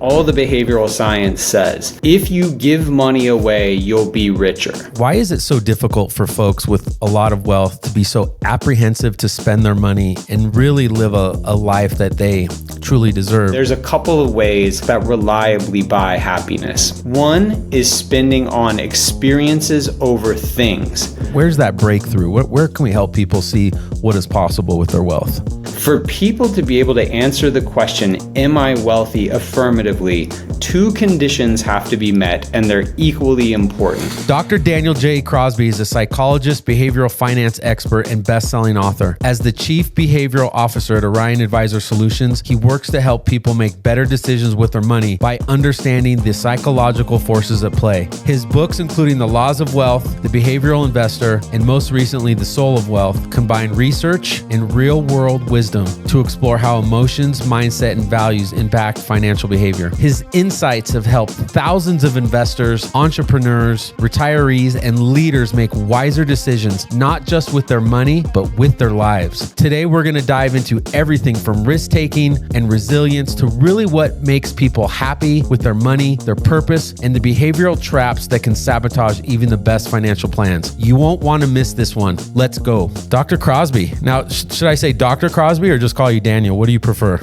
All the behavioral science says, if you give money away, you'll be richer. Why is it so difficult for folks with a lot of wealth to be so apprehensive to spend their money and really live a life that they truly deserve? There's a couple of ways that reliably buy happiness. One is spending on experiences over things. Where's that breakthrough? Where can we help people see what is possible with their wealth? For people to be able to answer the question, am I wealthy, affirmatively, two conditions have to be met, and they're equally important. Dr. Daniel J. Crosby is a psychologist, behavioral finance expert, and best-selling author. As the Chief Behavioral Officer at Orion Advisor Solutions, he works to help people make better decisions with their money by understanding the psychological forces at play. His books, including The Laws of Wealth, The Behavioral Investor, and most recently, The Soul of Wealth, combine research and real-world wisdom to explore how emotions, mindset, and values impact financial behavior. His insights have helped thousands of investors, entrepreneurs, retirees, and leaders make wiser decisions, not just with their money, but with their lives. Today, we're going to dive into everything from risk-taking and resilience to really what makes people happy with their money, their purpose, and the behavioral traps that can sabotage even the best financial plans. You won't want to miss this one. Let's go. Dr. Crosby. Now, should I say Dr. Crosby or just call you Daniel? What do you prefer?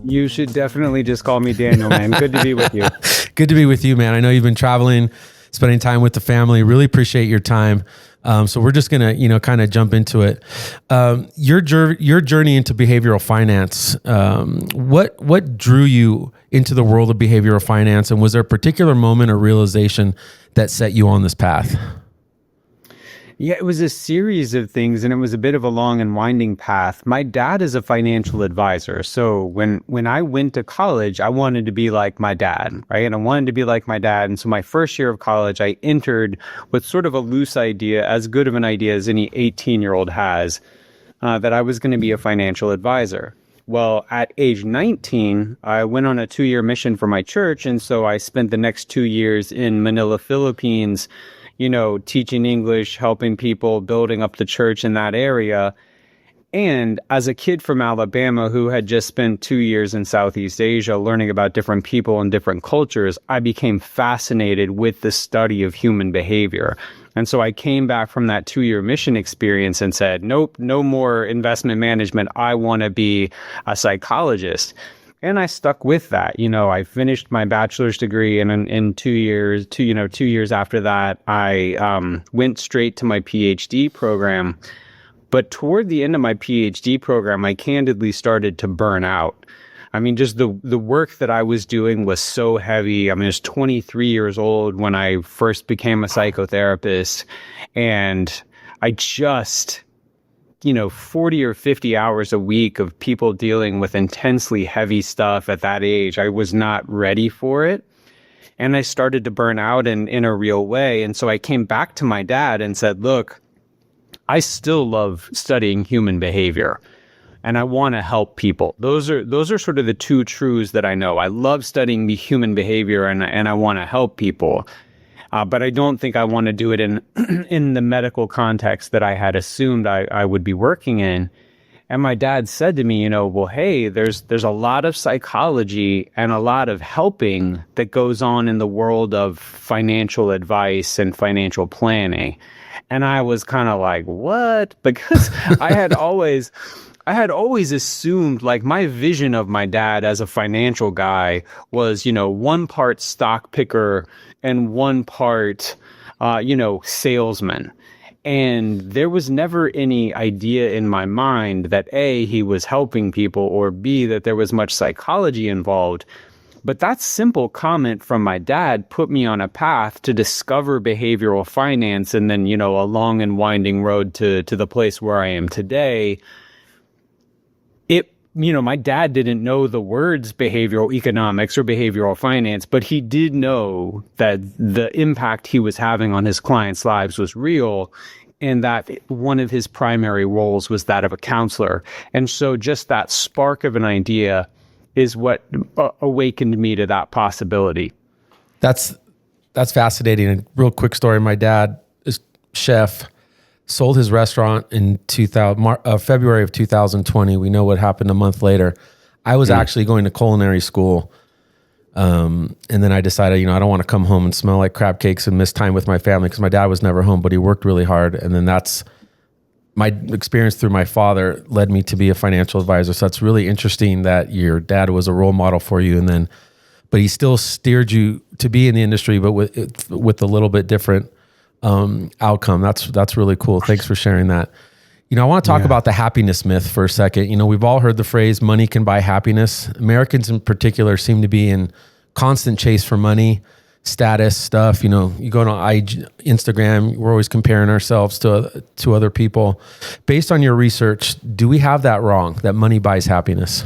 You should definitely just call me Daniel, man. Good to be with you. Good to be with you, man. I know you've been traveling, spending time with the family. Really appreciate your time. So we're just going to, kind of jump into it. Your journey into behavioral finance, what drew you into the world of behavioral finance? And was there a particular moment or realization that set you on this path? Yeah, it was a series of things, and it was a bit of a long and winding path. My dad is a financial advisor. So when I went to college, I wanted to be like my dad, right? And I wanted to be like my dad. And so my first year of college, I entered with sort of a loose idea, as good of an idea as any 18-year-old has, that I was going to be a financial advisor. Well, at age 19, I went on a 2-year mission for my church. And so I spent the next 2 years in Manila, Philippines, teaching English, helping people, building up the church in that area. And as a kid from Alabama who had just spent 2 years in Southeast Asia learning about different people and different cultures, I became fascinated with the study of human behavior. And so I came back from that 2-year mission experience and said, nope, no more investment management. I want to be a psychologist. And I stuck with that. I finished my bachelor's degree, and in 2 years, 2 years after that, I went straight to my PhD program. But toward the end of my PhD program, I candidly started to burn out. I mean, just the work that I was doing was so heavy. I mean, I was 23 years old when I first became a psychotherapist, and I just 40 or 50 hours a week of people dealing with intensely heavy stuff at that age. I was not ready for it. And I started to burn out in a real way. And so I came back to my dad and said, look, I still love studying human behavior, and I want to help people. Those are sort of the two truths that I know. I love studying the human behavior, and I want to help people. But I don't think I want to do it in the medical context that I had assumed I would be working in. And my dad said to me, well, hey, there's a lot of psychology and a lot of helping that goes on in the world of financial advice and financial planning. And I was kind of like, what? Because I had always assumed, like, my vision of my dad as a financial guy was, one part stock picker and one part, salesman. And there was never any idea in my mind that A, he was helping people, or B, that there was much psychology involved. But that simple comment from my dad put me on a path to discover behavioral finance, and then, a long and winding road to the place where I am today. My dad didn't know the words behavioral economics or behavioral finance, but he did know that the impact he was having on his clients' lives was real, and that one of his primary roles was that of a counselor. And so just that spark of an idea is what awakened me to that possibility. That's fascinating. A real quick story. My dad is chef, sold his restaurant in February of 2020. We know what happened a month later. I was actually going to culinary school And then I decided, I don't want to come home and smell like crab cakes and miss time with my family, because my dad was never home, but he worked really hard. And then that's my experience through my father led me to be a financial advisor. So that's really interesting that your dad was a role model for you. And then, but he still steered you to be in the industry, but with a little bit different outcome. That's really cool. Thanks for sharing that. I want to talk about the happiness myth for a second. We've all heard the phrase money can buy happiness. Americans in particular seem to be in constant chase for money, status stuff. You go to Instagram, we're always comparing ourselves to other people. Based on your research, do we have that wrong, that money buys happiness?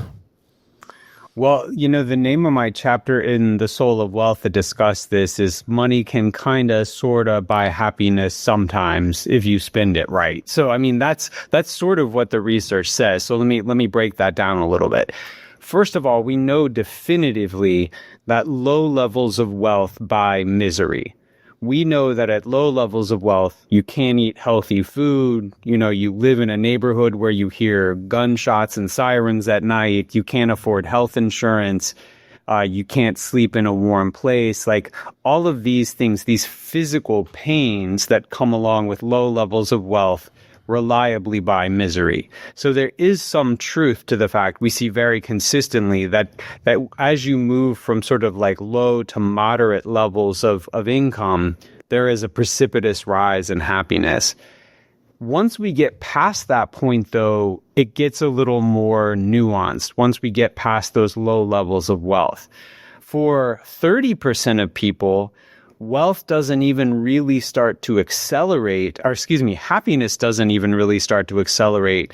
Well, the name of my chapter in The Soul of Wealth that discussed this is money can kind of sort of buy happiness sometimes if you spend it right. So, that's sort of what the research says. So let me break that down a little bit. First of all, we know definitively that low levels of wealth buy misery. We know that at low levels of wealth, you can't eat healthy food. You live in a neighborhood where you hear gunshots and sirens at night. You can't afford health insurance. You can't sleep in a warm place. Like all of these things, these physical pains that come along with low levels of wealth reliably buy misery. So there is some truth to the fact we see very consistently that as you move from sort of like low to moderate levels of income, there is a precipitous rise in happiness. Once we get past that point, though, it gets a little more nuanced once we get past those low levels of wealth. For 30% of people, wealth doesn't even really start to accelerate, happiness doesn't even really start to accelerate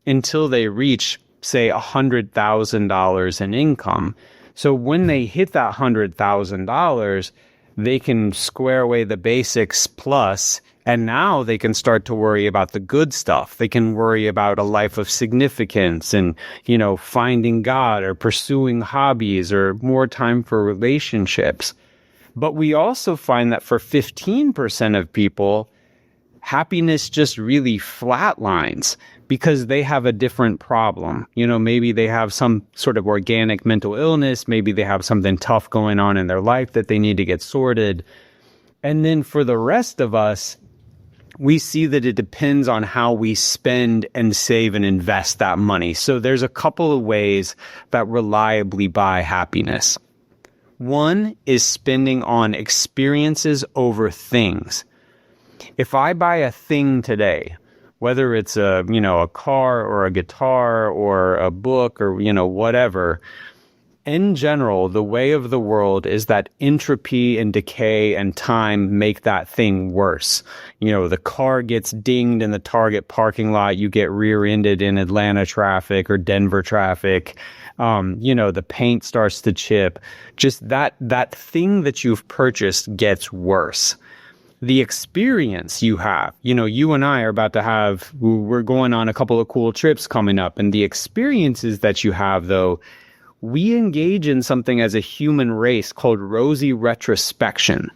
until they reach, say, $100,000 in income. So when they hit that $100,000, they can square away the basics plus, and now they can start to worry about the good stuff. They can worry about a life of significance and, finding God or pursuing hobbies or more time for relationships. But we also find that for 15% of people, happiness just really flatlines because they have a different problem. Maybe they have some sort of organic mental illness. Maybe they have something tough going on in their life that they need to get sorted. And then for the rest of us, we see that it depends on how we spend and save and invest that money. So there's a couple of ways that reliably buy happiness. One is spending on experiences over things. If I buy a thing today, whether it's a car or a guitar or a book or, whatever, in general, the way of the world is that entropy and decay and time make that thing worse. The car gets dinged in the Target parking lot. You get rear-ended in Atlanta traffic or Denver traffic. The paint starts to chip. Just that thing that you've purchased gets worse. The experience you have, you and I are about to we're going on a couple of cool trips coming up. And the experiences that you have, though, we engage in something as a human race called rosy retrospection.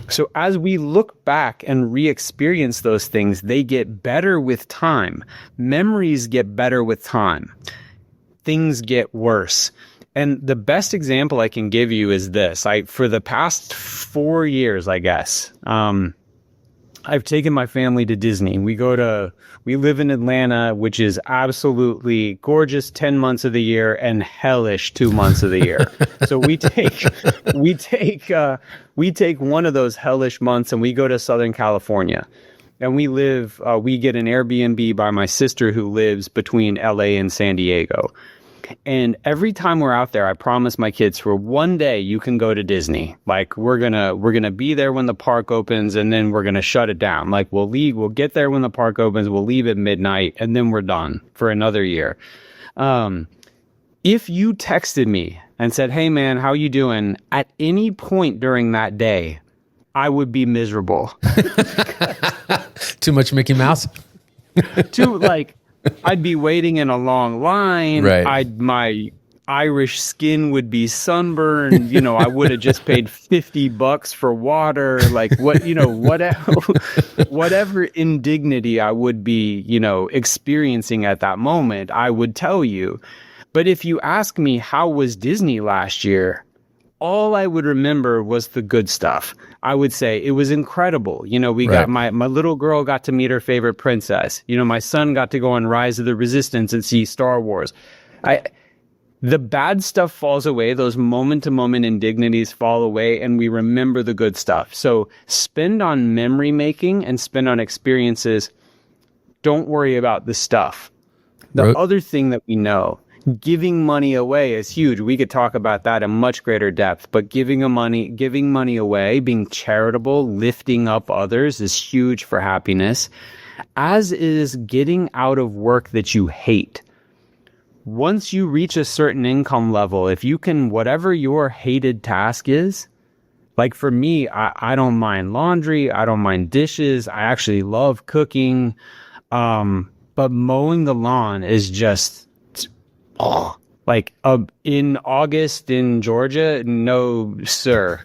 So as we look back and re-experience those things, they get better with time. Memories get better with time. Things get worse. And the best example I can give you is this. For the past 4 years, I guess, I've taken my family to Disney. We live in Atlanta, which is absolutely gorgeous 10 months of the year and hellish 2 months of the year. So we take one of those hellish months and we go to Southern California. And we get an Airbnb by my sister who lives between LA and San Diego. And every time we're out there, I promise my kids, for one day you can go to Disney. Like we're gonna be there when the park opens, and then we're gonna shut it down. Like we'll get there when the park opens, we'll leave at midnight, and then we're done for another year. If you texted me and said, "Hey man, how you doing?" at any point during that day, I would be miserable. Too much Mickey Mouse? I'd be waiting in a long line. Right. My Irish skin would be sunburned. I would have just paid $50 for water. Whatever indignity I would be, experiencing at that moment, I would tell you. But if you ask me, how was Disney last year? all I would remember was the good stuff. I would say it was incredible. We Right. got my little girl got to meet her favorite princess. My son got to go on Rise of the Resistance and see Star Wars. The bad stuff falls away. Those moment-to-moment indignities fall away, and we remember the good stuff. So spend on memory making and spend on experiences. Don't worry about the stuff. The other thing that we know, giving money away is huge. We could talk about that in much greater depth, but giving money away, being charitable, lifting up others is huge for happiness, as is getting out of work that you hate. Once you reach a certain income level, if you can, whatever your hated task is, like for me, I don't mind laundry. I don't mind dishes. I actually love cooking. But mowing the lawn is just, like in August in Georgia, no, sir,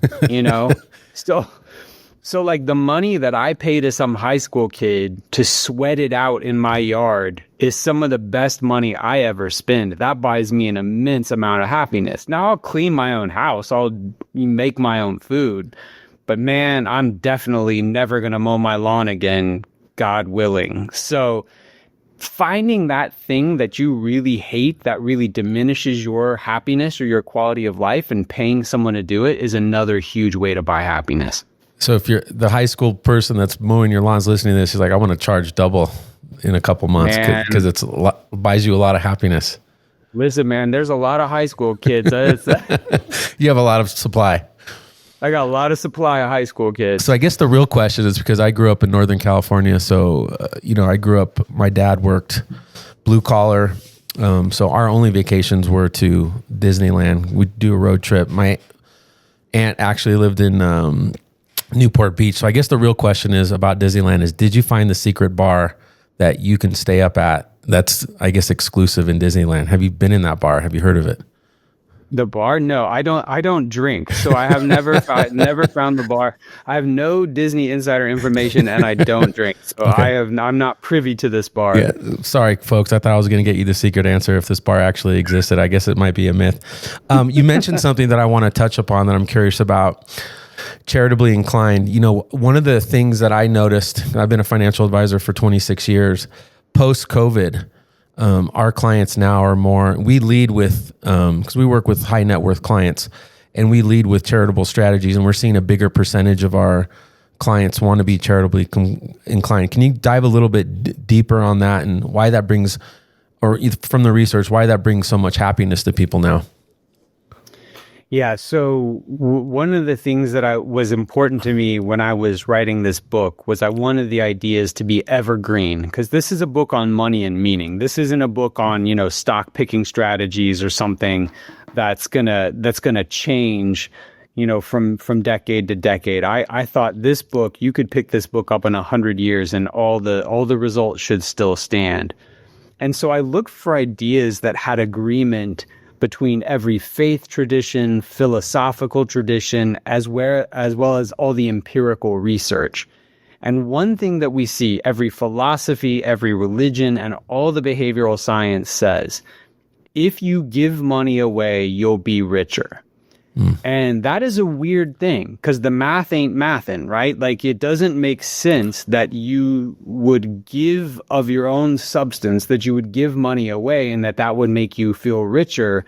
So like the money that I pay to some high school kid to sweat it out in my yard is some of the best money I ever spend. That buys me an immense amount of happiness. Now I'll clean my own house. I'll make my own food. But man, I'm definitely never going to mow my lawn again, God willing. So finding that thing that you really hate that really diminishes your happiness or your quality of life and paying someone to do it is another huge way to buy happiness. So if you're the high school person that's mowing your lawns listening to this, he's like, I want to charge double in a couple months because it's buys you a lot of happiness. Listen, man, there's a lot of high school kids. You have a lot of supply. I got a lot of supply of high school kids. So I guess the real question is because I grew up in Northern California. So, I grew up, my dad worked blue collar. So our only vacations were to Disneyland. We'd do a road trip. My aunt actually lived in Newport Beach. So I guess the real question is about Disneyland is, did you find the secret bar that you can stay up at that's, I guess, exclusive in Disneyland? Have you been in that bar? Have you heard of it? The bar? No, I don't drink. So I have never found the bar. I have no Disney insider information and I don't drink. So okay. I'm not privy to this bar. Yeah. Sorry, folks. I thought I was going to get you the secret answer if this bar actually existed. I guess it might be a myth. You mentioned something that I want to touch upon that I'm curious about. Charitably inclined. One of the things that I noticed, I've been a financial advisor for 26 years, post-COVID, our clients now are more, we lead with, because we work with high net worth clients, and we lead with charitable strategies, and we're seeing a bigger percentage of our clients want to be charitably inclined. Can you dive a little bit deeper on that and why that brings, or from the research, why that brings so much happiness to people now? Yeah. So one of the things that was important to me when I was writing this book was I wanted the ideas to be evergreen, because this is a book on money and meaning. This isn't a book on, stock picking strategies or something that's gonna change, from decade to decade. I thought this book, you could pick this book up in 100 years and all the results should still stand. And so I looked for ideas that had agreement between every faith tradition, philosophical tradition, as well as all the empirical research. And one thing that we see, every philosophy, every religion, and all the behavioral science says, if you give money away, you'll be richer. And that is a weird thing because the math ain't mathin', right? Like it doesn't make sense that you would give of your own substance, that you would give money away and that would make you feel richer.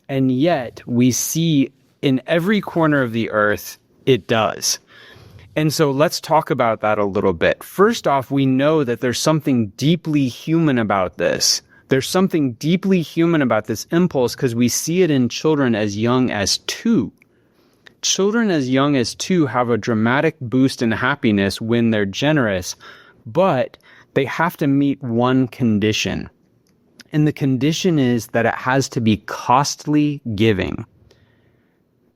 And yet we see in every corner of the earth, it does. And so let's talk about that a little bit. First off, we know that there's something deeply human about this. There's something deeply human about this impulse because we see it in children as young as 2. Children as young as 2 have a dramatic boost in happiness when they're generous, but they have to meet one condition. And the condition is that it has to be costly giving.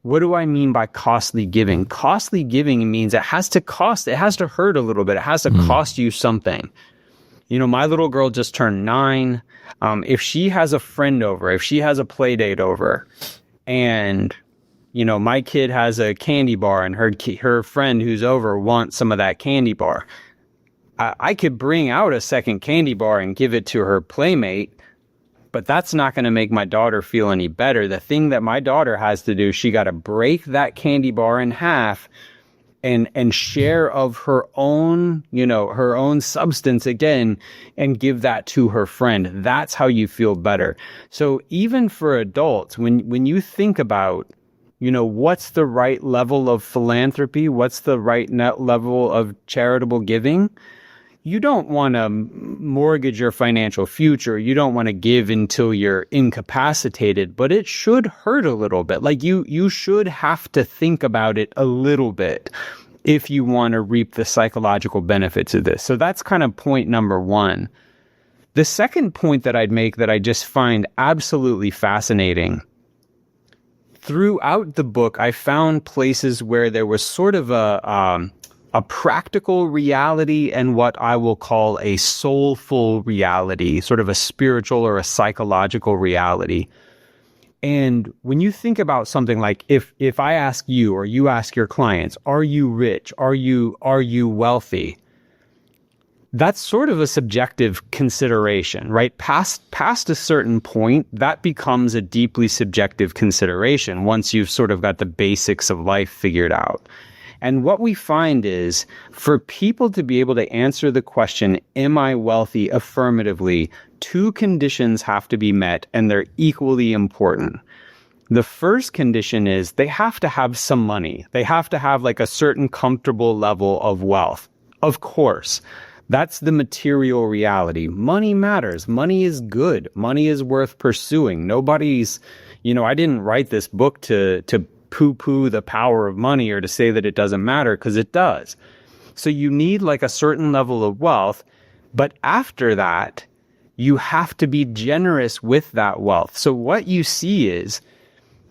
What do I mean by costly giving? Costly giving means it has to hurt a little bit. It has to cost you something. My little girl just turned 9. If she has a friend over, if she has a play date over, and, my kid has a candy bar and her friend who's over wants some of that candy bar, I could bring out a second candy bar and give it to her playmate, but that's not going to make my daughter feel any better. The thing that my daughter has to do, she got to break that candy bar in half and share of her own, her own substance again, and give that to her friend. That's how you feel better. So even for adults, when you think about, what's the right level of philanthropy, what's the right net level of charitable giving, you don't want to mortgage your financial future. You don't want to give until you're incapacitated, but it should hurt a little bit. Like you should have to think about it a little bit if you want to reap the psychological benefits of this. So that's kind of point number one. The second point that I'd make that I just find absolutely fascinating, throughout the book, I found places where there was sort of a practical reality and what I will call a soulful reality, sort of a spiritual or a psychological reality. And when you think about something like if I ask you or you ask your clients, are you rich? Are you wealthy? That's sort of a subjective consideration, right? Past a certain point, that becomes a deeply subjective consideration once you've sort of got the basics of life figured out. And what we find is for people to be able to answer the question, am I wealthy, affirmatively, two conditions have to be met, and they're equally important. The first condition is they have to have some money. They have to have like a certain comfortable level of wealth. Of course, that's the material reality. Money matters. Money is good. Money is worth pursuing. Nobody's, I didn't write this book to poo-poo the power of money or to say that it doesn't matter, because it does. So you need like a certain level of wealth, but after that, you have to be generous with that wealth. So what you see is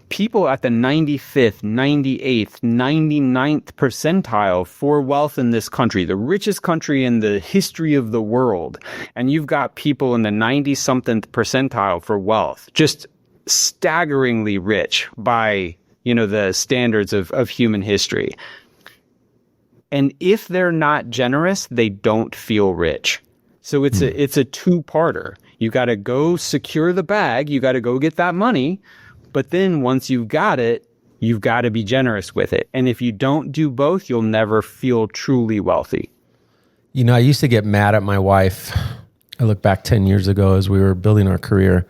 people at the 95th, 98th, 99th percentile for wealth in this country, the richest country in the history of the world. And you've got people in the 90-something percentile for wealth, just staggeringly rich by the standards of human history. And if they're not generous, they don't feel rich. So it's a two-parter. You got to go secure the bag. You got to go get that money. But then once you've got it, you've got to be generous with it. And if you don't do both, you'll never feel truly wealthy. I used to get mad at my wife. I look back 10 years ago as we were building our career.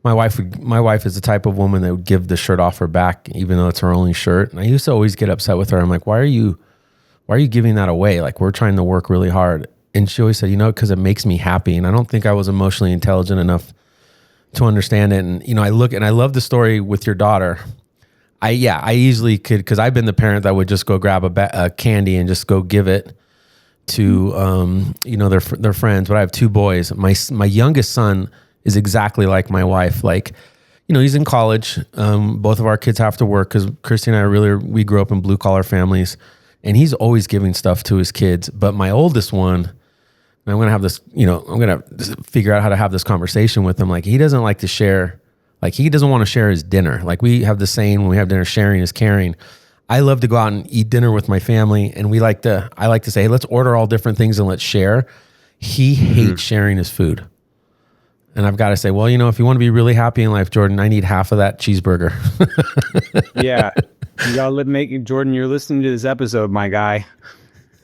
My wife is the type of woman that would give the shirt off her back, even though it's her only shirt. And I used to always get upset with her. I'm like, why are you giving that away? Like, we're trying to work really hard. And she always said, because it makes me happy. And I don't think I was emotionally intelligent enough to understand it. And, I love the story with your daughter. I easily could, because I've been the parent that would just go grab a candy and just go give it to, their friends. But I have two boys. My youngest son is exactly like my wife. Like, he's in college. Both of our kids have to work because Christy and I we grew up in blue collar families, and he's always giving stuff to his kids. But my oldest one, and I'm going to have this, I'm going to figure out how to have this conversation with him. Like, he doesn't like to share, like he doesn't want to share his dinner. Like, we have the saying when we have dinner, sharing is caring. I love to go out and eat dinner with my family. And I like to say, hey, let's order all different things and let's share. He hates sharing his food. And I've got to say, well, if you want to be really happy in life, Jordan, I need half of that cheeseburger. Yeah. Jordan, you're listening to this episode, my guy.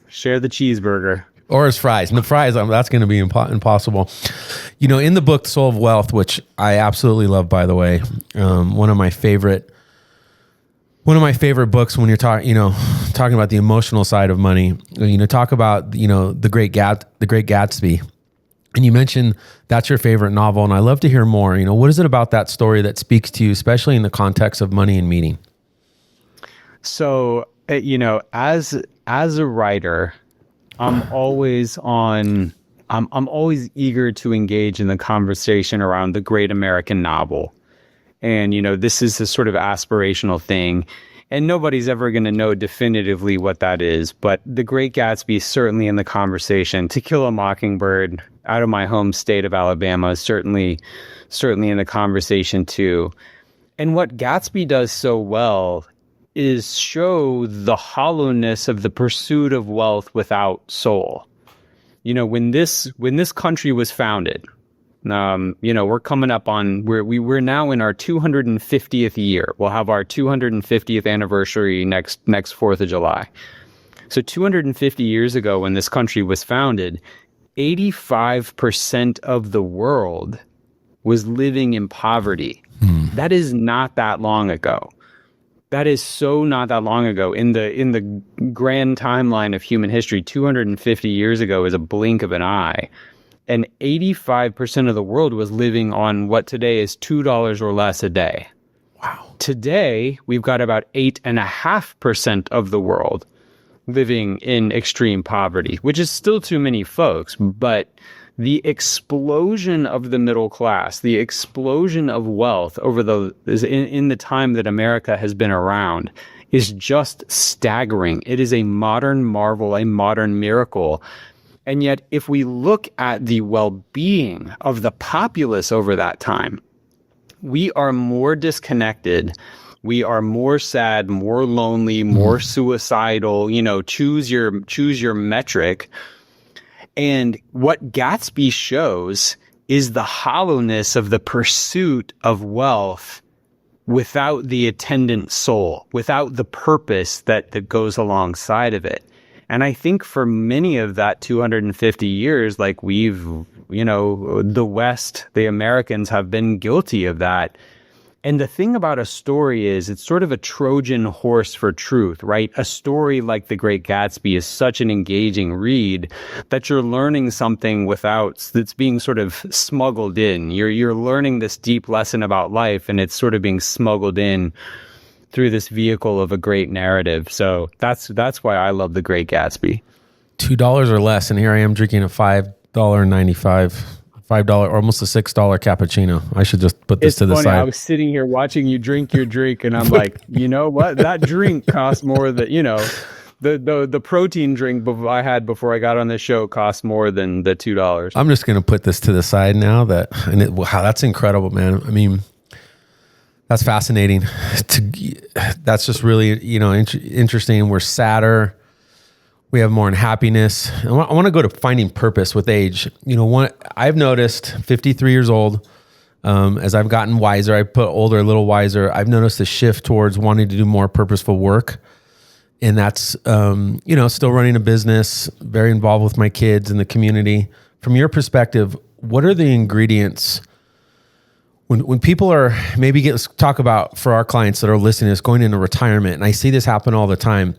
Share the cheeseburger. Or his fries. And the fries, that's going to be impossible. In the book, The Soul of Wealth, which I absolutely love, by the way, one of my favorite books when you're talking about the emotional side of money, talk about, the Great Gatsby. And you mentioned that's your favorite novel, and I love to hear more. What is it about that story that speaks to you, especially in the context of money and meeting? So, as a writer, I'm always eager to engage in the conversation around the great American novel. And, this is a sort of aspirational thing. And nobody's ever going to know definitively what that is. But The Great Gatsby is certainly in the conversation. To Kill a Mockingbird, out of my home state of Alabama, is certainly in the conversation too. And what Gatsby does so well is show the hollowness of the pursuit of wealth without soul. When this country was founded, We're coming up on we're now in our 250th year. We'll have our 250th anniversary next 4th of July. So 250 years ago, when this country was founded, 85% of the world was living in poverty. That is not that long ago. That is so not that long ago. In the grand timeline of human history, 250 years ago is a blink of an eye. And 85% of the world was living on what today is $2 or less a day. Wow. Today, we've got about 8.5% of the world living in extreme poverty, which is still too many folks. But the explosion of the middle class, the explosion of wealth in the time that America has been around is just staggering. It is a modern marvel, a modern miracle. And yet, if we look at the well-being of the populace over that time, we are more disconnected. We are more sad, more lonely, more suicidal. Choose your metric. And what Gatsby shows is the hollowness of the pursuit of wealth without the attendant soul, without the purpose that goes alongside of it. And I think for many of that 250 years, like the West, the Americans have been guilty of that. And the thing about a story is it's sort of a Trojan horse for truth, right? A story like The Great Gatsby is such an engaging read that you're learning something that's being sort of smuggled in. You're learning this deep lesson about life, and it's sort of being smuggled in through this vehicle of a great narrative. So that's why I love The Great Gatsby. $2 or less, and here I am drinking a $5.95. $5, almost a $6 cappuccino. I should just put this to the side. I was sitting here watching you drink your drink, and I'm like, you know what? That drink costs more than the protein drink I had before I got on this show cost more than the $2. I'm just going to put this to the side now. Wow, that's incredible, man. I mean, that's fascinating. That's just really interesting. We're sadder. We have more unhappiness. I want to go to finding purpose with age. I've noticed 53 years old, as I've gotten wiser, I put older, a little wiser. I've noticed a shift towards wanting to do more purposeful work. And that's, still running a business, very involved with my kids and the community. From your perspective, what are the ingredients when people are let's talk about for our clients that are listening to this going into retirement, and I see this happen all the time.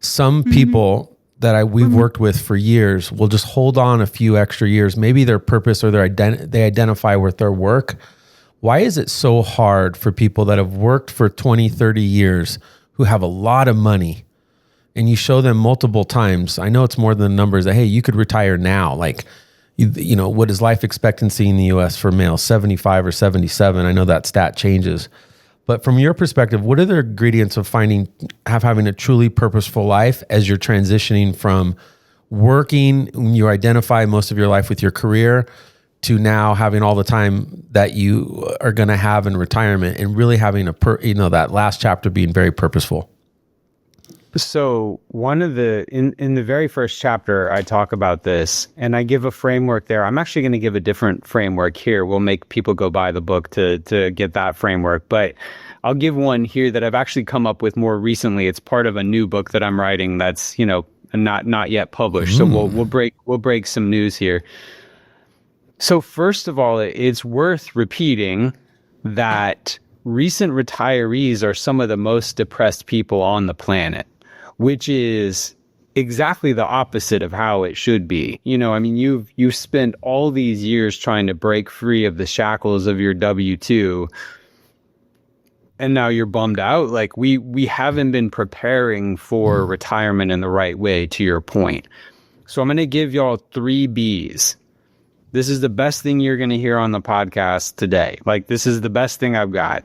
Some people that we've worked with for years will just hold on a few extra years, maybe their purpose or they identify with their work. Why is it so hard for people that have worked for 20, 30 years who have a lot of money, and you show them multiple times? I know it's more than the numbers that, hey, you could retire now. Like, what is life expectancy in the US for males? 75 or 77. I know that stat changes. But from your perspective, what are the ingredients of having a truly purposeful life as you're transitioning from working, you identify most of your life with your career, to now having all the time that you are going to have in retirement and really having that last chapter being very purposeful? So one of in the very first chapter, I talk about this and I give a framework there. I'm actually going to give a different framework here. We'll make people go buy the book to get that framework, but I'll give one here that I've actually come up with more recently. It's part of a new book that I'm writing that's, not yet published. So we'll break some news here. So first of all, it's worth repeating that recent retirees are some of the most depressed people on the planet, which is exactly the opposite of how it should be. You've spent all these years trying to break free of the shackles of your W-2, and now you're bummed out. Like we haven't been preparing for retirement in the right way, to your point. So I'm going to give y'all 3 B's. This is the best thing you're going to hear on the podcast today. Like, this is the best thing I've got.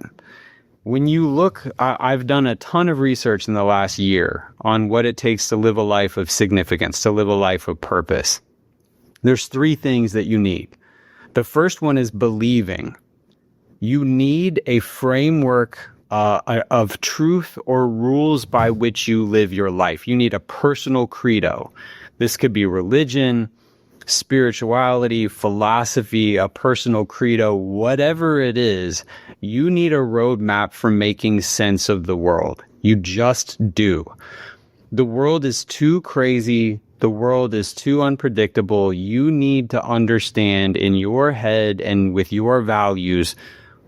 When you look, I've done a ton of research in the last year on what it takes to live a life of significance, to live a life of purpose. There's 3 things that you need. The first one is believing. You need a framework of truth or rules by which you live your life. You need a personal credo. This could be religion. spirituality, philosophy, a personal credo, whatever it is, you need a roadmap for making sense of the world. You just do. The world is too crazy. The world is too unpredictable. You need to understand in your head and with your values,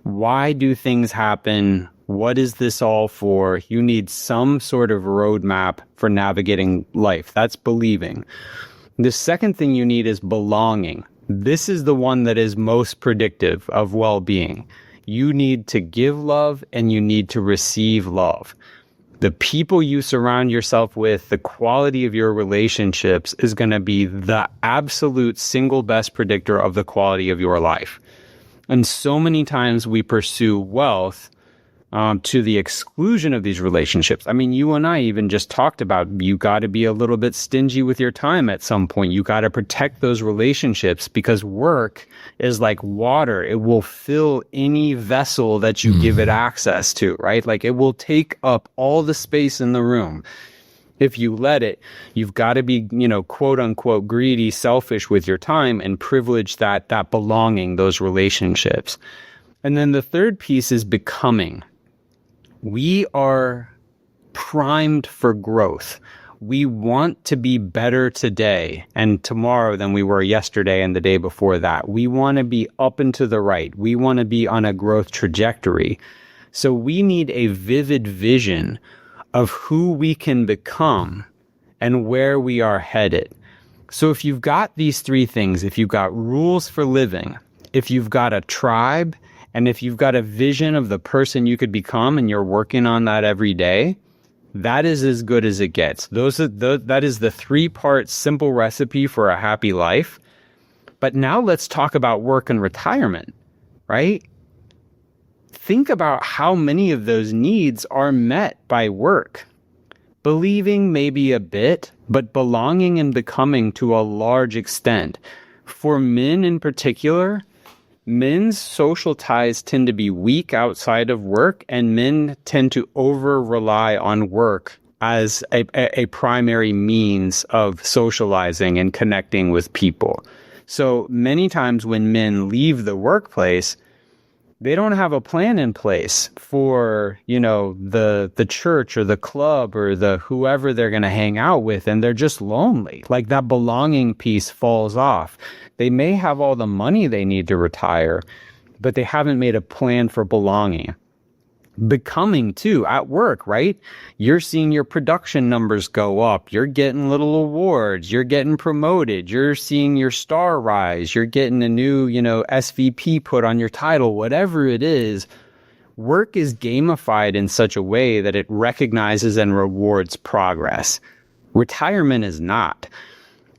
why do things happen? What is this all for? You need some sort of roadmap for navigating life. That's believing. The second thing you need is belonging. This is the one that is most predictive of well-being. You need to give love and you need to receive love. The people you surround yourself with, the quality of your relationships is going to be the absolute single best predictor of the quality of your life. And so many times we pursue wealth to the exclusion of these relationships. I mean, you and I even just talked about you got to be a little bit stingy with your time at some point. You got to protect those relationships because work is like water. It will fill any vessel that you give it access to, right? Like it will take up all the space in the room. If you let it, you've got to be, quote unquote, greedy, selfish with your time and privilege that belonging, those relationships. And then the third piece is becoming. We are primed for growth. We want to be better today and tomorrow than we were yesterday and the day before that. We want to be up and to the right. We want to be on a growth trajectory. So we need a vivid vision of who we can become and where we are headed. So if you've got these three things, if you've got rules for living, if you've got a tribe, and if you've got a vision of the person you could become and you're working on that every day, that is as good as it gets. That is the 3-part simple recipe for a happy life. But now let's talk about work and retirement, right? Think about how many of those needs are met by work. Believing maybe a bit, but belonging and becoming to a large extent. For men in particular, men's social ties tend to be weak outside of work, and men tend to over-rely on work as a primary means of socializing and connecting with people. So many times when men leave the workplace, they don't have a plan in place for, the church or the club or the whoever they're going to hang out with, and they're just lonely. Like that belonging piece falls off. They may have all the money they need to retire, but they haven't made a plan for belonging. Becoming too, at work, right? You're seeing your production numbers go up. You're getting little awards. You're getting promoted. You're seeing your star rise. You're getting a new, SVP put on your title, whatever it is. Work is gamified in such a way that it recognizes and rewards progress. Retirement is not.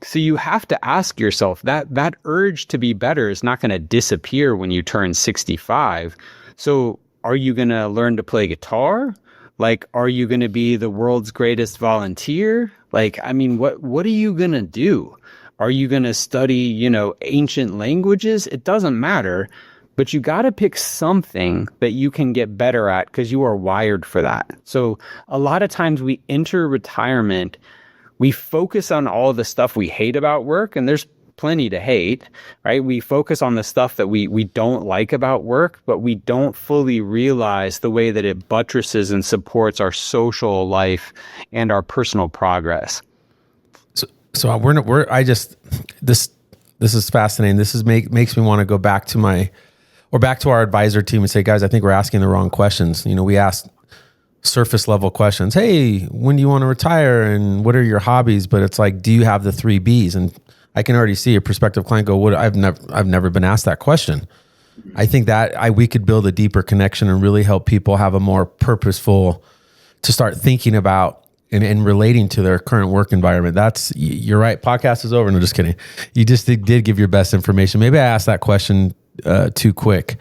So you have to ask yourself that urge to be better is not going to disappear when you turn 65. So are you going to learn to play guitar? Like, are you going to be the world's greatest volunteer? Like, I mean, what are you going to do? Are you going to study, ancient languages? It doesn't matter, but you got to pick something that you can get better at because you are wired for that. So a lot of times we enter retirement, we focus on all the stuff we hate about work, and there's plenty to hate, right? We focus on the stuff that we don't like about work, but we don't fully realize the way that it buttresses and supports our social life and our personal progress. This is fascinating. This makes me want to go back to our advisor team and say, guys, I think we're asking the wrong questions. We asked surface level questions. Hey, when do you want to retire? And what are your hobbies? But it's like, do you have the 3 Bs? And I can already see a prospective client go, "What? I've never been asked that question." I think that we could build a deeper connection and really help people have a more purposeful to start thinking about and relating to their current work environment. You're right. Podcast is over. No, just kidding. You just did give your best information. Maybe I asked that question too quick.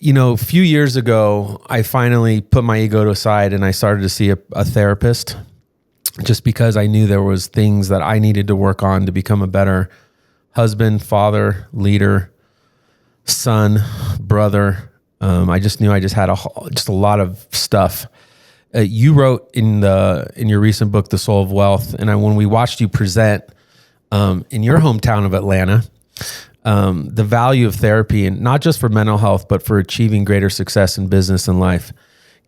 A few years ago, I finally put my ego aside and I started to see a therapist, just because I knew there was things that I needed to work on to become a better husband, father, leader, son, brother. I just knew I just had a lot of stuff. You wrote in your recent book, The Soul of Wealth, and when we watched you present In your hometown of Atlanta, the value of therapy, and not just for mental health, but for achieving greater success in business and life.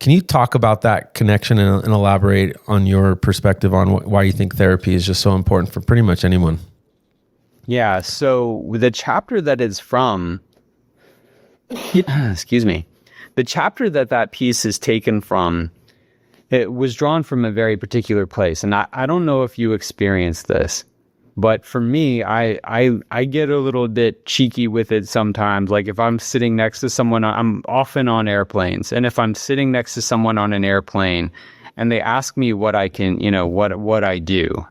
Can you talk about that connection and elaborate on your perspective on why you think therapy is just so important for pretty much anyone? Yeah. So the chapter that it's from, excuse me, the chapter that piece is taken from, it was drawn from a very particular place. And I don't know if you experienced this, but for me, I get a little bit cheeky with it sometimes. Like if I'm sitting next to someone, I'm often on airplanes. And if I'm sitting next to someone on an airplane and they ask me what I can, what I do,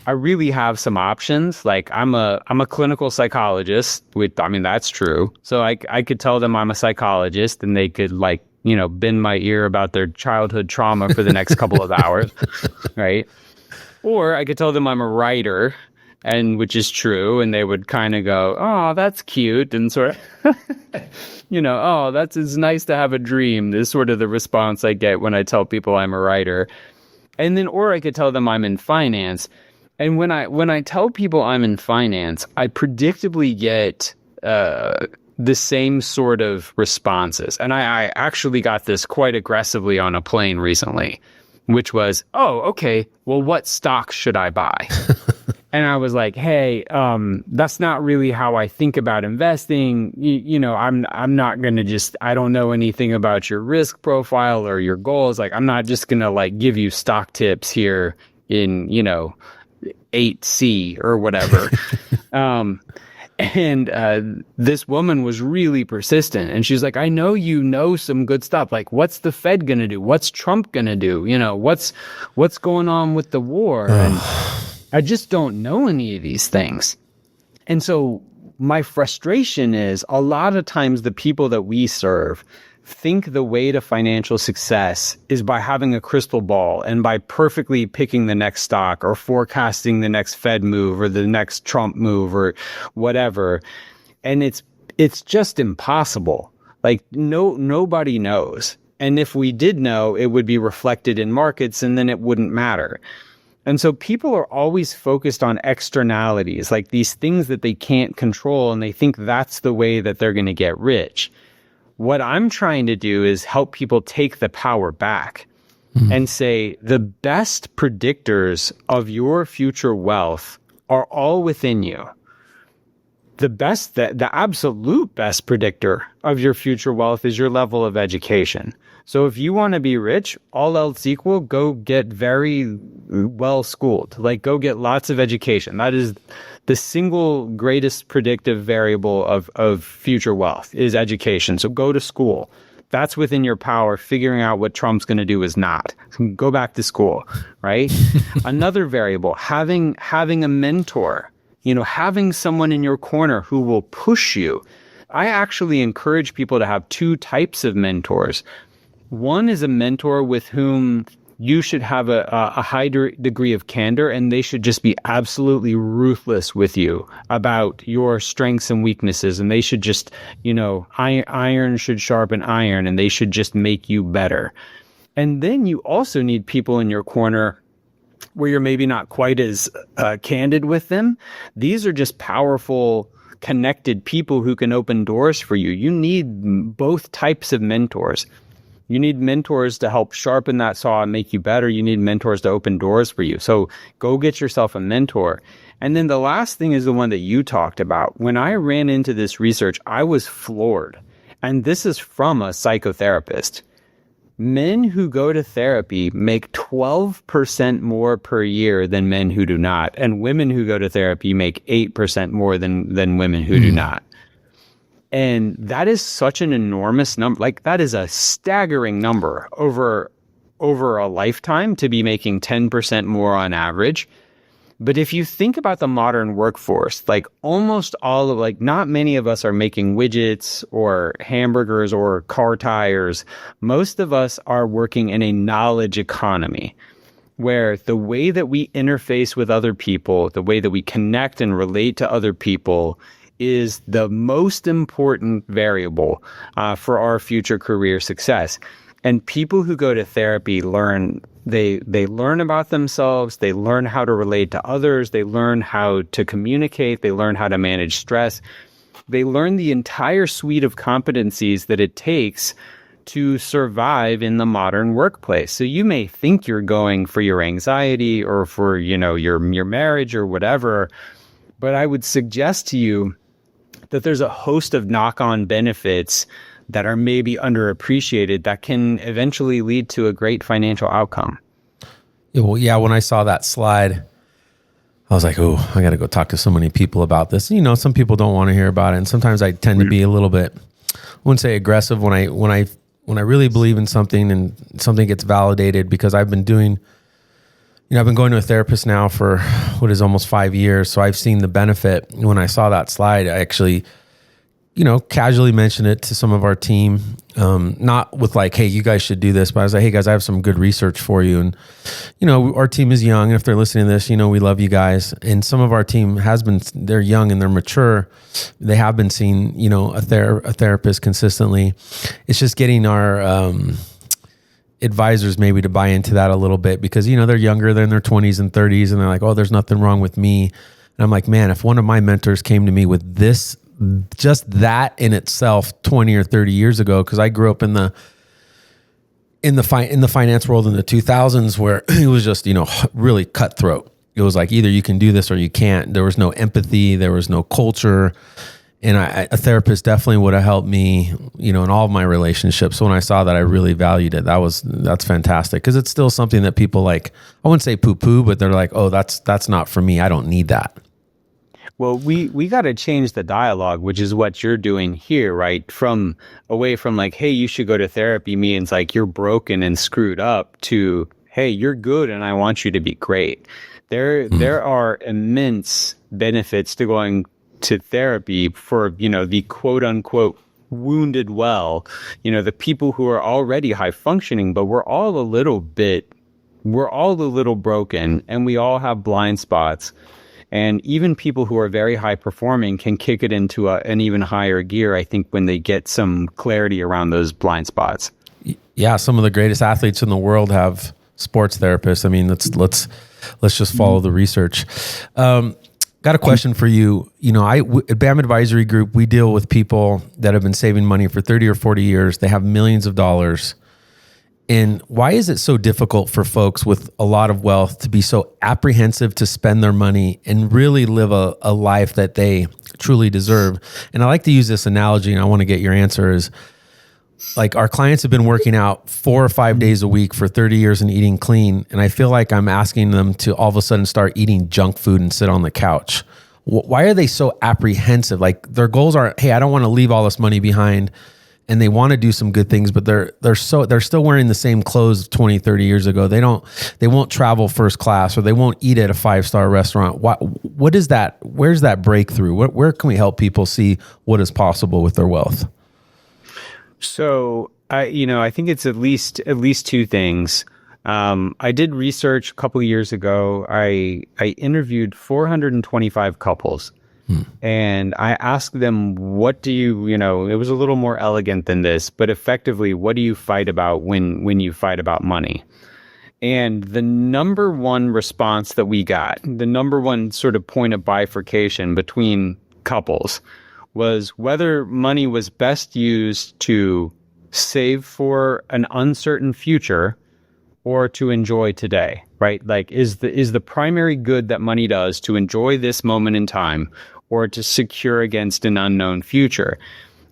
I really have some options. Like I'm a clinical psychologist, that's true. So I could tell them I'm a psychologist and they could bend my ear about their childhood trauma for the next couple of hours, right? Or I could tell them I'm a writer, and which is true, and they would kind of go, "Oh, that's cute," and sort of, "Oh, it's nice to have a dream." This is sort of the response I get when I tell people I'm a writer. And then, or I could tell them I'm in finance. And when I tell people I'm in finance, I predictably get the same sort of responses. And I actually got this quite aggressively on a plane recently, which was, "Oh, okay, well, what stocks should I buy?" And I was like, "Hey, that's not really how I think about investing. I'm not going to I don't know anything about your risk profile or your goals. Like, I'm not just going to give you stock tips here in, 8C or whatever." And this woman was really persistent. And she's like, "I know you know some good stuff. Like, what's the Fed going to do? What's Trump going to do? What's going on with the war?" And I just don't know any of these things. And so my frustration is a lot of times the people that we serve think the way to financial success is by having a crystal ball and by perfectly picking the next stock or forecasting the next Fed move or the next Trump move or whatever. And it's just impossible. Like nobody knows. And if we did know, it would be reflected in markets and then it wouldn't matter. And so people are always focused on externalities, like these things that they can't control, and they think that's the way that they're going to get rich. What I'm trying to do is help people take the power back and say the best predictors of your future wealth are all within you. The absolute best predictor of your future wealth is your level of education. So if you want to be rich, all else equal, go get very well schooled. Like, go get lots of education. That is the single greatest predictive variable of future wealth is education. So go to school. That's within your power. Figuring out what Trump's going to do is not. So go back to school, right? Another variable, having a mentor, having someone in your corner who will push you. I actually encourage people to have two types of mentors. One is a mentor with whom you should have a high degree of candor, and they should just be absolutely ruthless with you about your strengths and weaknesses. And they should just, iron should sharpen iron, and they should just make you better. And then you also need people in your corner where you're maybe not quite as candid with them. These are just powerful, connected people who can open doors for you. You need both types of mentors. You need mentors to help sharpen that saw and make you better. You need mentors to open doors for you. So go get yourself a mentor. And then the last thing is the one that you talked about. When I ran into this research, I was floored. And this is from a psychotherapist. Men who go to therapy make 12% more per year than men who do not. And women who go to therapy make 8% more than women who do not. And that is such an enormous number. Like, that is a staggering number over a lifetime to be making 10% more on average. But if you think about the modern workforce, like almost all of, not many of us are making widgets or hamburgers or car tires. Most of us are working in a knowledge economy where the way that we interface with other people, the way that we connect and relate to other people is the most important variable for our future career success. And people who go to therapy learn They learn about themselves. They learn how to relate to others. They learn how to communicate. They learn how to manage stress. They learn the entire suite of competencies that it takes to survive in the modern workplace. So you may think you're going for your anxiety or for, your marriage or whatever, but I would suggest to you that there's a host of knock-on benefits that are maybe underappreciated that can eventually lead to a great financial outcome. Yeah, well, yeah, when I saw that slide, I was like, oh, I got to go talk to so many people about this. Some people don't want to hear about it. And sometimes I tend to be a little bit, I wouldn't say aggressive when I really believe in something and something gets validated, because I've been going to a therapist now for what is almost 5 years. So I've seen the benefit. When I saw that slide, I actually, casually mentioned it to some of our team. Not with like, hey, you guys should do this, but I was like, hey guys, I have some good research for you. And, our team is young. And if they're listening to this, we love you guys. And some of our team they're young and they're mature. They have been seeing, a therapist consistently. It's just getting our, advisors maybe to buy into that a little bit, because, they're younger, they're in their 20s and 30s, and they're like, oh, there's nothing wrong with me. And I'm like, man, if one of my mentors came to me with this, just that in itself 20 or 30 years ago, because I grew up in the finance world in the 2000s, where it was just, really cutthroat. It was like, either you can do this or you can't. There was no empathy. There was no culture. And a therapist definitely would have helped me, in all of my relationships. So when I saw that, I really valued it. That's fantastic, because it's still something that people like, I wouldn't say poo-poo, but they're like, oh, that's not for me. I don't need that. Well, we got to change the dialogue, which is what you're doing here, right? Away from like, hey, you should go to therapy means like you're broken and screwed up, to, hey, you're good and I want you to be great. There are immense benefits to going to therapy for, the quote unquote wounded well, the people who are already high functioning, but we're all a little broken, and we all have blind spots. And even people who are very high performing can kick it into an even higher gear, I think, when they get some clarity around those blind spots. Yeah, some of the greatest athletes in the world have sports therapists. I mean, let's just follow the research. Got a question for you. At BAM Advisory Group, we deal with people that have been saving money for 30 or 40 years. They have millions of dollars. And why is it so difficult for folks with a lot of wealth to be so apprehensive to spend their money and really live a life that they truly deserve? And I like to use this analogy, and I want to get your answer, is like, our clients have been working out 4 or 5 days a week for 30 years and eating clean. And I feel like I'm asking them to all of a sudden start eating junk food and sit on the couch. Why are they so apprehensive? Like, their goals are, hey, I don't want to leave all this money behind. And they want to do some good things, but they're still wearing the same clothes 20, 30 years ago. They won't travel first class, or they won't eat at a 5-star restaurant. What is that? Where's that breakthrough? Where can we help people see what is possible with their wealth? So I think it's at least two things. I did research a couple of years ago. I interviewed 425 couples. And I asked them, what do you, it was a little more elegant than this, but effectively, what do you fight about when you fight about money? And the number one response that we got, the number one sort of point of bifurcation between couples, was whether money was best used to save for an uncertain future or to enjoy today, right? Like, is the primary good that money does to enjoy this moment in time, or to secure against an unknown future?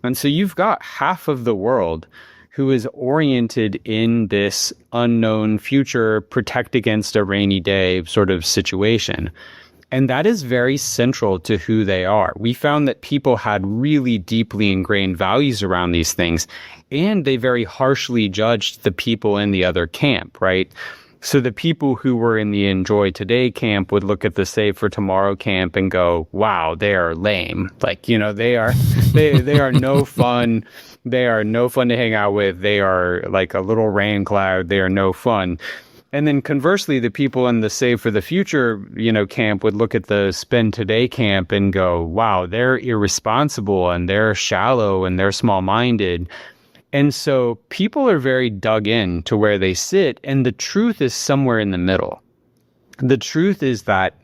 And so you've got half of the world who is oriented in this unknown future, protect against a rainy day sort of situation. And that is very central to who they are. We found that people had really deeply ingrained values around these things, and they very harshly judged the people in the other camp, right? So the people who were in the enjoy today camp would look at the save for tomorrow camp and go, wow, they are lame. Like, they are no fun. They are no fun to hang out with. They are like a little rain cloud. They are no fun. And then conversely, the people in the save for the future, camp would look at the spend today camp and go, wow, they're irresponsible and they're shallow and they're small-minded. And so people are very dug in to where they sit, and the truth is somewhere in the middle. The truth is that,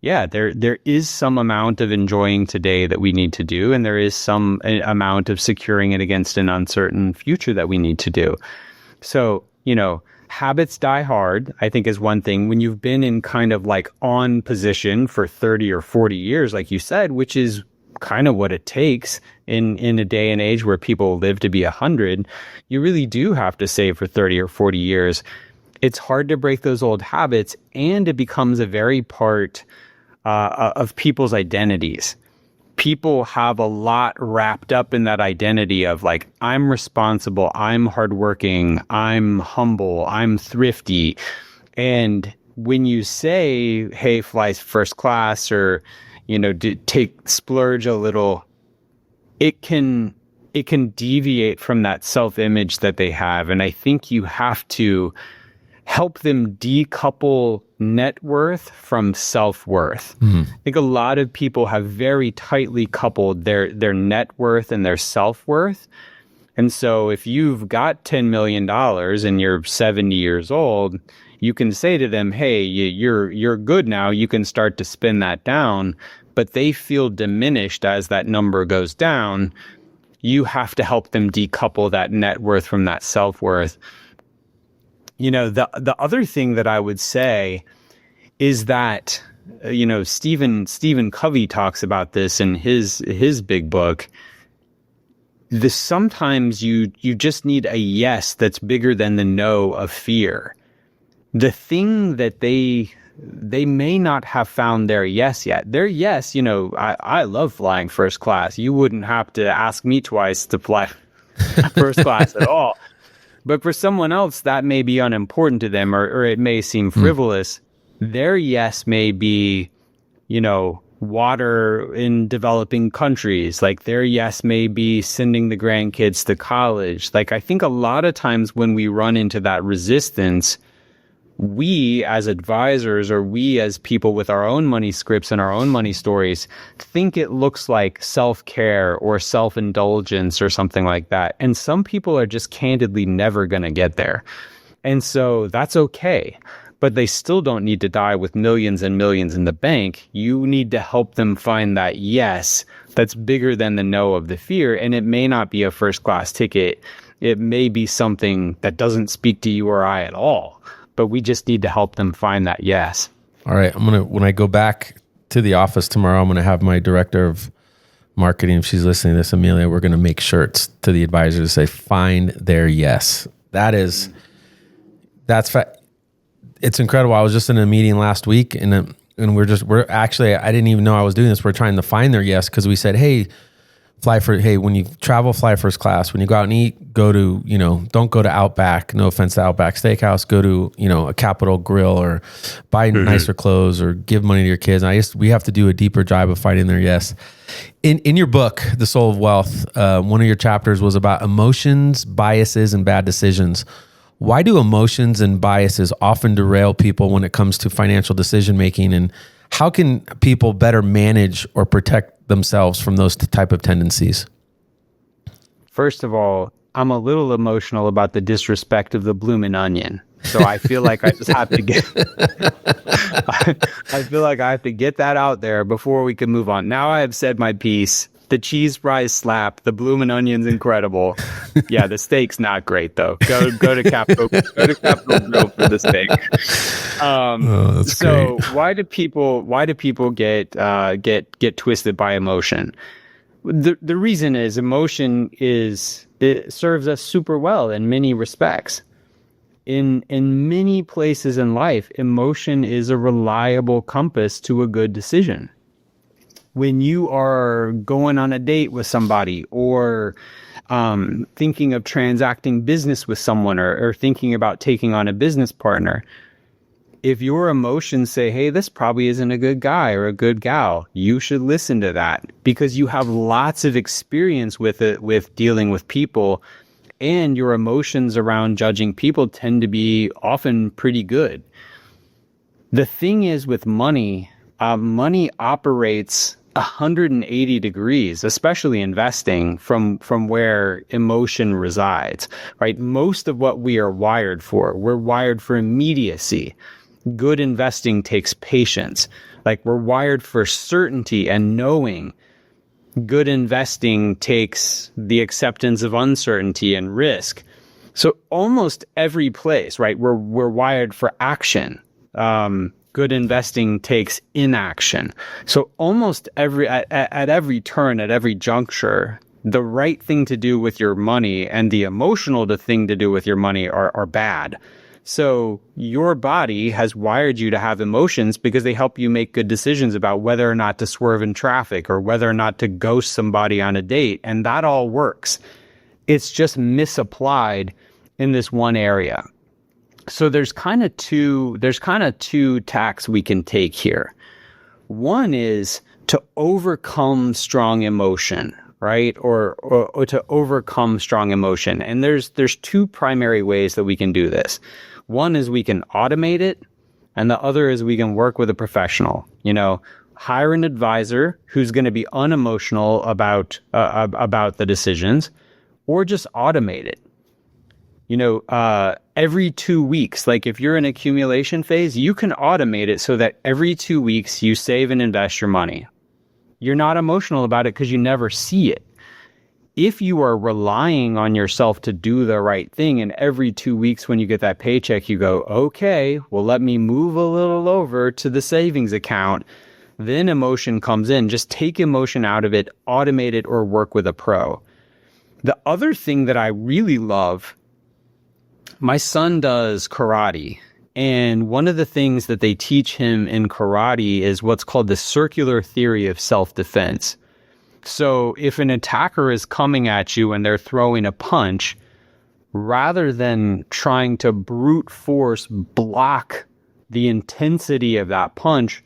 yeah, there is some amount of enjoying today that we need to do, and there is some amount of securing it against an uncertain future that we need to do. So, habits die hard, I think, is one thing. When you've been in kind of like on position for 30 or 40 years, like you said, which is kind of what it takes in a day and age where people live to be 100, you really do have to save for 30 or 40 years. It's hard to break those old habits, and it becomes a very part of people's identities. People have a lot wrapped up in that identity of like, I'm responsible, I'm hardworking, I'm humble, I'm thrifty. And when you say, hey, fly first class, or, splurge a little, it can deviate from that self-image that they have. And I think you have to help them decouple net worth from self-worth. I think a lot of people have very tightly coupled their net worth and their self-worth. And so if you've got $10 million and you're 70 years old, you can say to them, hey, you're good now. You can start to spin that down. But they feel diminished as that number goes down. You have to help them decouple that net worth from that self-worth. The other thing that I would say is that, Stephen Covey talks about this in his big book. Sometimes you just need a yes that's bigger than the no of fear. The thing that they may not have found their yes yet. Their yes, I love flying first class. You wouldn't have to ask me twice to fly first class at all. But for someone else, that may be unimportant to them, or it may seem frivolous. Their yes may be, water in developing countries. Like their yes may be sending the grandkids to college. Like I think a lot of times when we run into that resistance, we as advisors, or we as people with our own money scripts and our own money stories, think it looks like self-care or self-indulgence or something like that. And some people are just candidly never going to get there. And so that's okay. But they still don't need to die with millions and millions in the bank. You need to help them find that yes that's bigger than the no of the fear. And it may not be a first class ticket. It may be something that doesn't speak to you or I at all. But we just need to help them find that yes. All right. When I go back to the office tomorrow, I'm going to have my director of marketing, if she's listening to this, Amelia, we're going to make shirts to the advisors to say, find their yes. It's incredible. I was just in a meeting last week and we're actually, I didn't even know I was doing this. We're trying to find their yes. Cause we said, hey, when you travel, fly first class. When you go out and eat, go to, don't go to Outback. No offense to Outback Steakhouse. Go to, a Capitol Grill, or buy nicer clothes, or give money to your kids. We have to do a deeper job of finding their yes. In your book, The Soul of Wealth, one of your chapters was about emotions, biases, and bad decisions. Why do emotions and biases often derail people when it comes to financial decision making? And how can people better manage or protect themselves from those type of tendencies? First of all, I'm a little emotional about the disrespect of the bloomin' onion. So I feel like I just have to get I feel like I have to get that out there before we can move on. Now I have said my piece. The cheese fries slap. The bloomin' onion's incredible. Yeah, the steak's not great though. Go to Capitol Grill for the steak. That's so great. why do people get twisted by emotion? The reason is it serves us super well in many respects. In many places in life, emotion is a reliable compass to a good decision. When you are going on a date with somebody, or thinking of transacting business with someone, or thinking about taking on a business partner, if your emotions say, hey, this probably isn't a good guy or a good gal, you should listen to that, because you have lots of experience with it, with dealing with people, and your emotions around judging people tend to be often pretty good. The thing is with money, money operates 180 degrees, especially investing from where emotion resides, right? Most of what we are wired for, we're wired for immediacy. Good investing takes patience. Like we're wired for certainty and knowing. Good investing takes the acceptance of uncertainty and risk. So almost every place, right? We're wired for action. Good investing takes inaction. So almost at every turn, at every juncture, the right thing to do with your money and the emotional thing to do with your money are bad. So your body has wired you to have emotions because they help you make good decisions about whether or not to swerve in traffic or whether or not to ghost somebody on a date. And that all works. It's just misapplied in this one area. So there's kind of two tacks we can take here. One is to overcome strong emotion, right? Or to overcome strong emotion. And there's two primary ways that we can do this. One is we can automate it, and the other is we can work with a professional. Hire an advisor who's going to be unemotional about the decisions, or just automate it. Every 2 weeks, like if you're in accumulation phase, you can automate it so that every 2 weeks you save and invest your money. You're not emotional about it because you never see it. If you are relying on yourself to do the right thing, and every 2 weeks when you get that paycheck, you go, okay, well, let me move a little over to the savings account, then emotion comes in. Just take emotion out of it, automate it, or work with a pro. The other thing that I really love, my son does karate, and one of the things that they teach him in karate is what's called the circular theory of self-defense. So if an attacker is coming at you and they're throwing a punch, rather than trying to brute force block the intensity of that punch,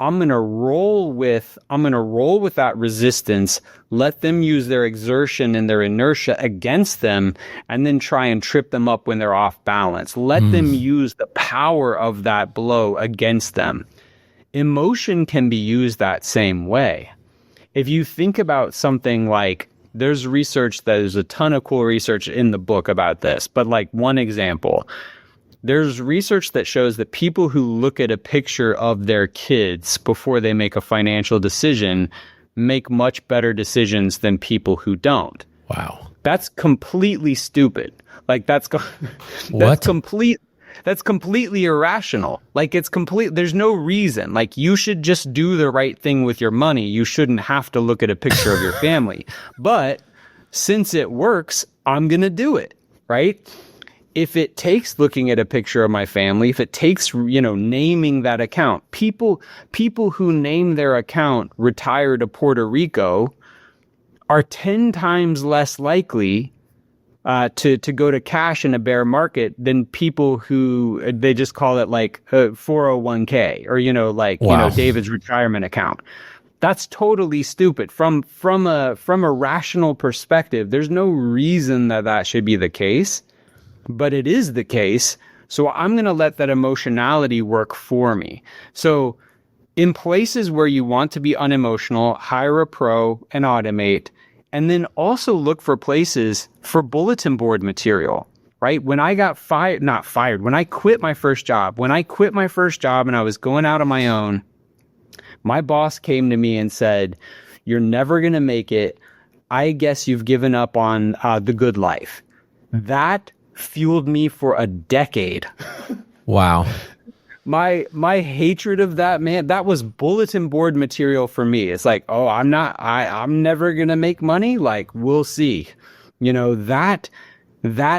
I'm going to roll with that resistance, let them use their exertion and their inertia against them, and then try and trip them up when they're off balance. Let them use the power of that blow against them. Emotion can be used that same way. If you think about something like, there's a ton of cool research in the book about this, but like one example, there's research that shows that people who look at a picture of their kids before they make a financial decision make much better decisions than people who don't. Wow. That's completely stupid. Like that's completely irrational. Like there's no reason. Like you should just do the right thing with your money. You shouldn't have to look at a picture of your family. But since it works, I'm going to do it, right? If it takes looking at a picture of my family, if it takes, naming that account, people who name their account retire to Puerto Rico are 10 times less likely to go to cash in a bear market than people who they just call it like 401k or, David's retirement account. That's totally stupid. From a rational perspective, there's no reason that should be the case. But it is the case, so I'm going to let that emotionality work for me. So in places where you want to be unemotional, hire a pro and automate, and then also look for places for bulletin board material, right? When I got when I quit my first job and I was going out on my own, my boss came to me and said, "You're never going to make it. I guess you've given up on the good life." That fueled me for a decade. Wow. My hatred of that, man, that was bulletin board material for me. It's like, oh, I'm never going to make money. Like, we'll see. That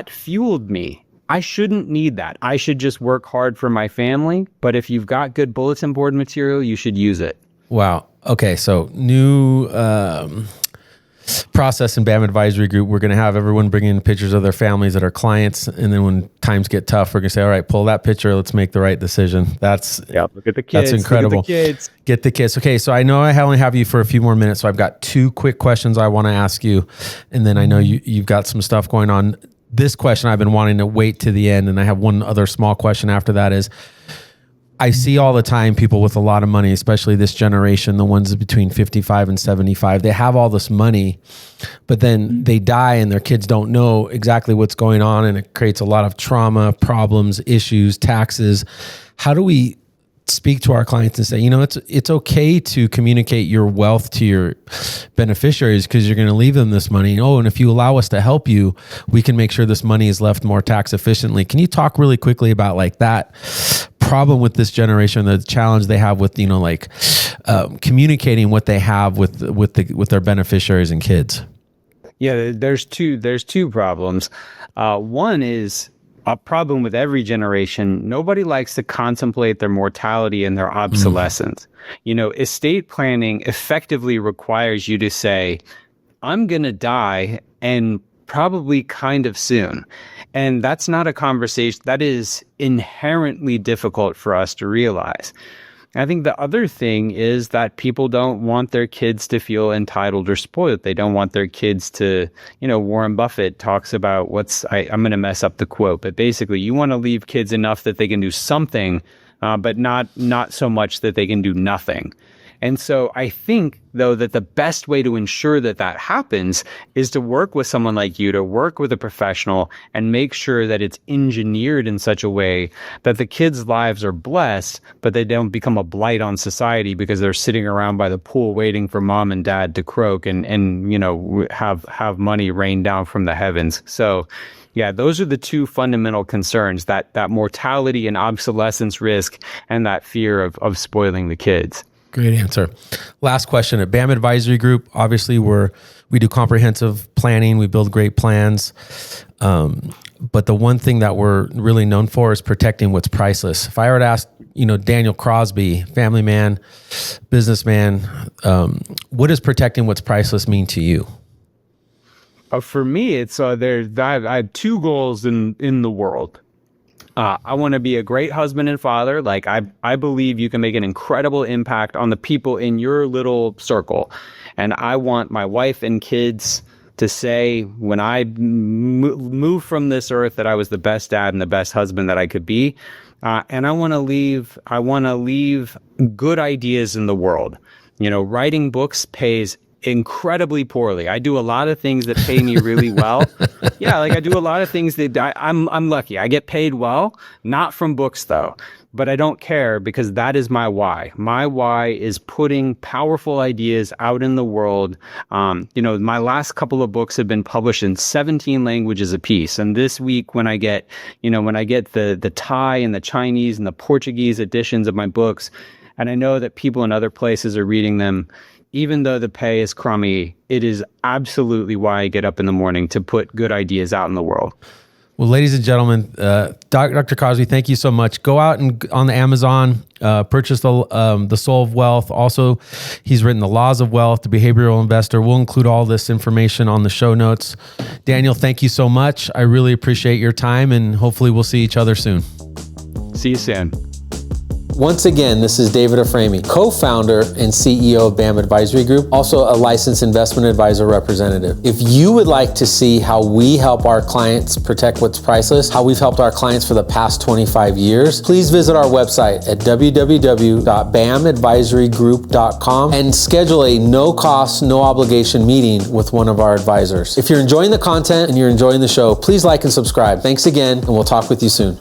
fueled me. I shouldn't need that. I should just work hard for my family. But if you've got good bulletin board material, you should use it. Wow. Okay. So new, process in BAM Advisory Group, we're going to have everyone bring in pictures of their families that are clients. And then when times get tough, we're going to say, all right, pull that picture. Let's make the right decision. Look at the kids. That's incredible. Get the kids. Okay. So I know I only have you for a few more minutes. So I've got two quick questions I want to ask you. And then I know you've got some stuff going on. This question I've been wanting to wait to the end. And I have one other small question after that is, I see all the time people with a lot of money, especially this generation, the ones between 55 and 75, they have all this money, but then they die and their kids don't know exactly what's going on. And it creates a lot of trauma, problems, issues, taxes. How do we speak to our clients and say, it's okay to communicate your wealth to your beneficiaries because you're going to leave them this money. And if you allow us to help you, we can make sure this money is left more tax efficiently. Can you talk really quickly about like that problem with this generation, the challenge they have with, communicating what they have with their beneficiaries and kids? Yeah, there's two problems. One is a problem with every generation. Nobody likes to contemplate their mortality and their obsolescence. Estate planning effectively requires you to say, I'm going to die and probably kind of soon. And that's not a conversation that is inherently difficult for us to realize. I think the other thing is that people don't want their kids to feel entitled or spoiled. They don't want their kids to, Warren Buffett talks about I'm going to mess up the quote, but basically you want to leave kids enough that they can do something, but not so much that they can do nothing. And so I think, though, that the best way to ensure that happens is to work with someone like you, to work with a professional and make sure that it's engineered in such a way that the kids' lives are blessed, but they don't become a blight on society because they're sitting around by the pool waiting for mom and dad to croak and have money rain down from the heavens. So yeah, those are the two fundamental concerns, that mortality and obsolescence risk and that fear of spoiling the kids. Great answer. Last question. At BAM Advisory Group, obviously we do comprehensive planning. We build great plans. But the one thing that we're really known for is protecting what's priceless. If I were to ask, Daniel Crosby, family man, businessman, what does protecting what's priceless mean to you? For me, it's I have two goals in the world. I want to be a great husband and father. Like I believe you can make an incredible impact on the people in your little circle. And I want my wife and kids to say when I move from this earth that I was the best dad and the best husband that I could be. And I want to leave good ideas in the world. Writing books pays incredibly poorly. I do a lot of things that pay me really well. Yeah, I do a lot of things that I'm lucky. I get paid well, not from books though. But I don't care because that is my why. My why is putting powerful ideas out in the world. My last couple of books have been published in 17 languages apiece. And this week when I get the Thai and the Chinese and the Portuguese editions of my books, and I know that people in other places are reading them, even though the pay is crummy, it is absolutely why I get up in the morning to put good ideas out in the world. Well, ladies and gentlemen, Dr. Crosby, thank you so much. Go out and on the Amazon, purchase the Soul of Wealth. Also, he's written The Laws of Wealth, The Behavioral Investor. We'll include all this information on the show notes. Daniel, thank you so much. I really appreciate your time, and hopefully we'll see each other soon. See you soon. Once again, this is David Aframi, co-founder and CEO of BAM Advisory Group, also a licensed investment advisor representative. If you would like to see how we help our clients protect what's priceless, how we've helped our clients for the past 25 years, please visit our website at www.bamadvisorygroup.com and schedule a no-cost, no-obligation meeting with one of our advisors. If you're enjoying the content and you're enjoying the show, please like and subscribe. Thanks again, and we'll talk with you soon.